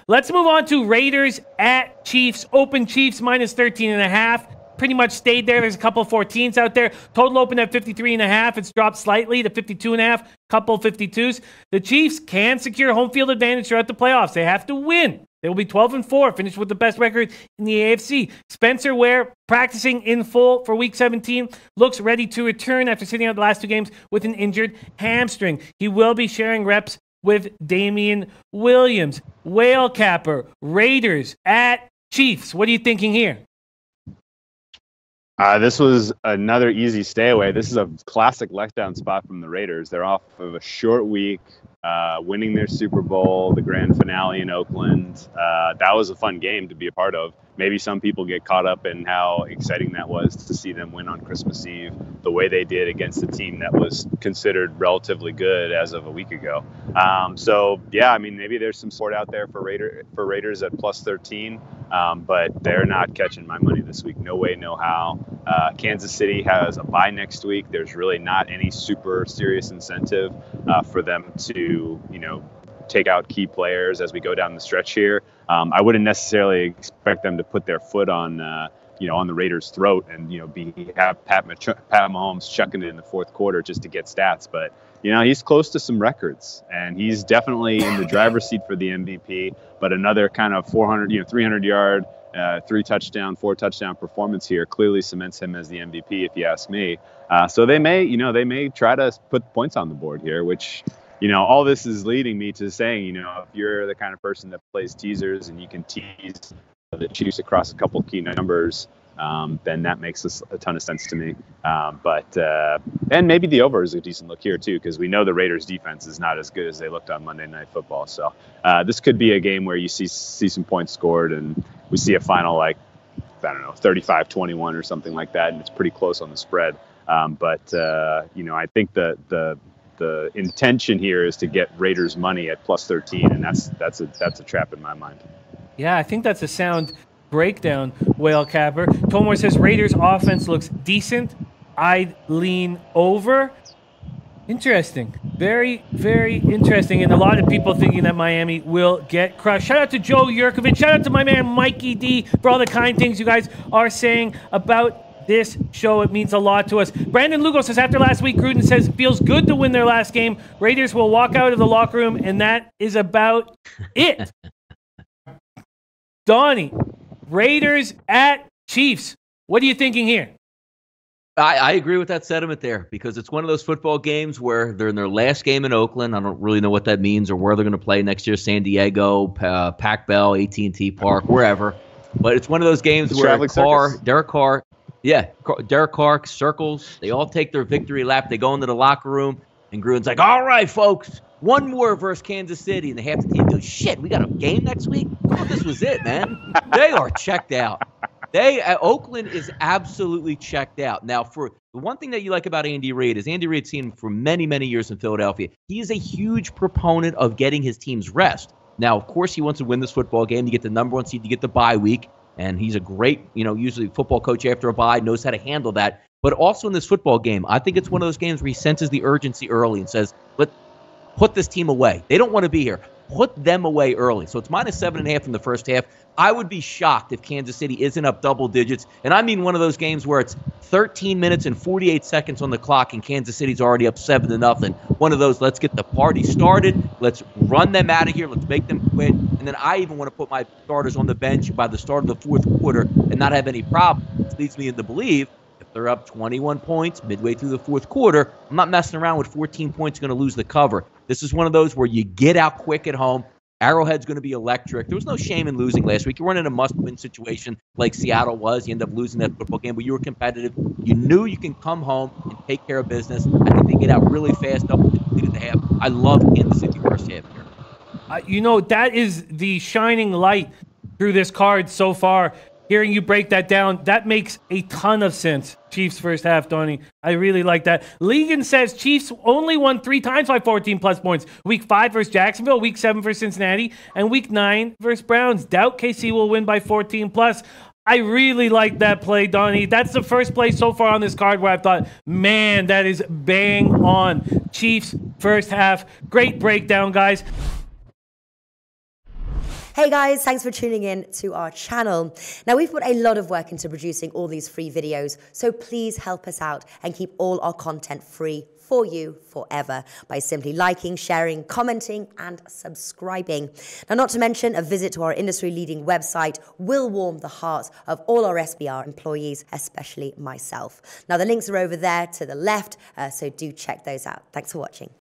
Let's move on to Raiders at Chiefs. Open Chiefs minus 13.5. Pretty much stayed there. There's a couple 14s out there. Total open at 53.5. It's dropped slightly to 52.5. Couple 52s. The Chiefs can secure home field advantage throughout the playoffs. They have to win. They will be 12-4, finish with the best record in the AFC. Spencer Ware, practicing in full for Week 17, looks ready to return after sitting out the last 2 games with an injured hamstring. He will be sharing reps with Damian Williams. Whale Capper, Raiders at Chiefs. What are you thinking here? This was another easy stay away. This is a classic letdown spot from the Raiders. They're off of a short week, winning their Super Bowl, the grand finale in Oakland. That was a fun game to be a part of. Maybe some people get caught up in how exciting that was to see them win on Christmas Eve the way they did against a team that was considered relatively good as of a week ago. Yeah, I mean, maybe there's some support out there for Raiders at plus 13, but they're not catching my money this week. No way, no how. Kansas City has a bye next week. There's really not any super serious incentive for them to, take out key players as we go down the stretch here. I wouldn't necessarily expect them to put their foot on, on the Raiders' throat and, have Pat Mahomes chucking it in the fourth quarter just to get stats. But, he's close to some records, and he's definitely in the driver's seat for the MVP. But another kind of 300-yard, 3-touchdown, 4-touchdown performance here clearly cements him as the MVP, if you ask me. So they may try to put points on the board here, which, all this is leading me to saying, if you're the kind of person that plays teasers and you can tease the Chiefs across a couple key numbers, then that makes a ton of sense to me. And maybe the over is a decent look here too, because we know the Raiders defense is not as good as they looked on Monday Night Football. So this could be a game where you see some points scored and we see a final 35-21 or something like that, and it's pretty close on the spread. I think the intention here is to get Raiders money at plus 13, and that's a trap in my mind. Yeah, I think that's a sound breakdown, Whale Capper. Tomor says Raiders offense looks decent. I'd lean over. Interesting. Very, very interesting. And a lot of people thinking that Miami will get crushed. Shout out to Joe Yurkovich. Shout out to my man Mikey D for all the kind things you guys are saying about this show. It means a lot to us. Brandon Lugo says, after last week, Gruden says it feels good to win their last game. Raiders will walk out of the locker room, and that is about it. Donnie, Raiders at Chiefs. What are you thinking here? I agree with that sentiment there, because it's one of those football games where they're in their last game in Oakland. I don't really know what that means or where they're going to play next year, San Diego, Pac Bell, AT&T Park, wherever. But it's one of those games where Derek Carr circles. They all take their victory lap. They go into the locker room, and Gruden's like, all right, folks, one more versus Kansas City. And half the team goes, shit, we got a game next week? I thought this was it, man. They are checked out. Oakland is absolutely checked out. Now, for the one thing that you like about Andy Reid is Andy Reid's seen him for many, many years in Philadelphia. He is a huge proponent of getting his teams rest. Now, of course, he wants to win this football game to get the number 1 seed, to get the bye week. And he's a great, usually football coach after a bye, knows how to handle that. But also in this football game, I think it's one of those games where he senses the urgency early and says, let's put this team away. They don't want to be here. Put them away early. So it's minus 7.5 in the first half. I would be shocked if Kansas City isn't up double digits. And I mean one of those games where it's 13 minutes and 48 seconds on the clock and Kansas City's already up 7-0. One of those, let's get the party started. Let's run them out of here. Let's make them quit. And then I even want to put my starters on the bench by the start of the fourth quarter and not have any problem. This leads me to believe if they're up 21 points midway through the fourth quarter, I'm not messing around with 14 points going to lose the cover. This is one of those where you get out quick at home. Arrowhead's going to be electric. There was no shame in losing last week. You weren't in a must-win situation like Seattle was. You end up losing that football game, but you were competitive. You knew you can come home and take care of business. I think they get out really fast, double digits at the half. I love Kansas City first half here. That is the shining light through this card so far. Hearing you break that down, that makes a ton of sense. Chiefs first half, Donnie. I really like that. Legan says Chiefs only won 3 times by 14-plus points. Week 5 versus Jacksonville, Week 7 versus Cincinnati, and Week 9 versus Browns. Doubt KC will win by 14-plus. I really like that play, Donnie. That's the first play so far on this card where I thought, man, that is bang on. Chiefs first half. Great breakdown, guys. Hey guys, thanks for tuning in to our channel. Now we've put a lot of work into producing all these free videos, so please help us out and keep all our content free for you forever by simply liking, sharing, commenting, and subscribing. Now, not to mention, a visit to our industry-leading website will warm the hearts of all our SBR employees, especially myself. Now, the links are over there to the left, so do check those out. Thanks for watching.